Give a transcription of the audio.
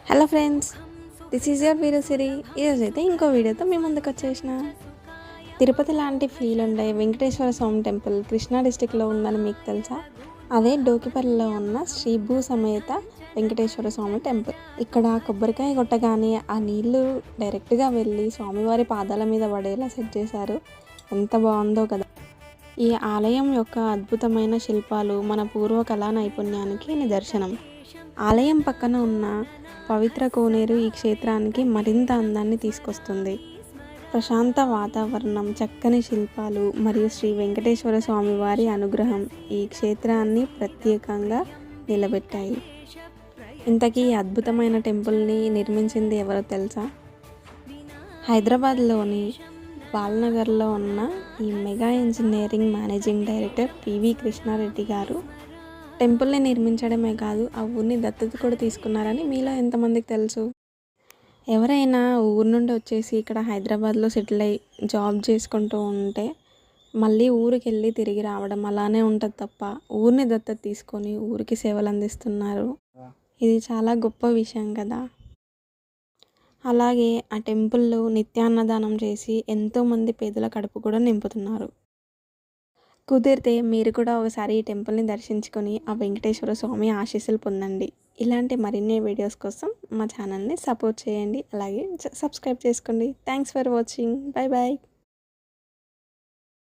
Hello friends, this is your Veerasiri. ఈరోజైతే ఇంకో వీడియోతో మీ ముందుకు వచ్చేసిన. తిరుపతి లాంటి ఫీల్ ఉండే వెంకటేశ్వర స్వామి టెంపుల్ కృష్ణా డిస్టిక్లో ఉందని మీకు తెలుసా? అదే డోకిపల్లిలో ఉన్న శ్రీ భూ సమేత వెంకటేశ్వర స్వామి టెంపుల్. ఇక్కడ కొబ్బరికాయ కొట్టగానే ఆ నీళ్లు డైరెక్ట్గా వెళ్ళి స్వామివారి పాదాల మీద పడేలా సెట్ చేశారు. ఎంత బాగుందో కదా. ఈ ఆలయం యొక్క అద్భుతమైన శిల్పాలు మన పూర్వ కళా నైపుణ్యానికి నిదర్శనం. ఆలయం పక్కన ఉన్న పవిత్ర కోనేరు ఈ క్షేత్రానికి మరింత అందాన్ని తీసుకొస్తుంది. ప్రశాంత వాతావరణం, చక్కని శిల్పాలు మరియు శ్రీ వెంకటేశ్వర స్వామి వారి అనుగ్రహం ఈ క్షేత్రాన్ని ప్రత్యేకంగా నిలబెట్టాయి. ఇంతకీ ఈ అద్భుతమైన టెంపుల్ని నిర్మించింది ఎవరో తెలుసా? హైదరాబాద్లోని బాలనగర్లో ఉన్న ఈ mega engineering managing director P V Krishna Reddy గారు టెంపుల్ని నిర్మించడమే కాదు, ఆ ఊరిని దత్తత కూడా తీసుకున్నారని మీలో ఎంతమందికి తెలుసు? ఎవరైనా ఊరు నుండి వచ్చేసి ఇక్కడ హైదరాబాద్లో సెటిల్ అయ్యి జాబ్ చేసుకుంటూ ఉంటే మళ్ళీ ఊరికి వెళ్ళి తిరిగి రావడం అలానే ఉంటుంది తప్ప, ఊరిని దత్తత తీసుకొని ఊరికి సేవలు అందిస్తున్నారు. ఇది చాలా గొప్ప విషయం కదా. అలాగే ఆ టెంపుల్లో నిత్యాన్నదానం చేసి ఎంతోమంది పేదల కడుపు కూడా నింపుతున్నారు. కుదిరితే మీరు కూడా ఒకసారి ఈ టెంపుల్ని దర్శించుకొని ఆ వెంకటేశ్వర స్వామి ఆశీస్సులు పొందండి. ఇలాంటి మరిన్ని వీడియోస్ కోసం మా ఛానల్ని సపోర్ట్ చేయండి. అలాగే సబ్స్క్రైబ్ చేసుకోండి. Thanks for watching. Bye bye.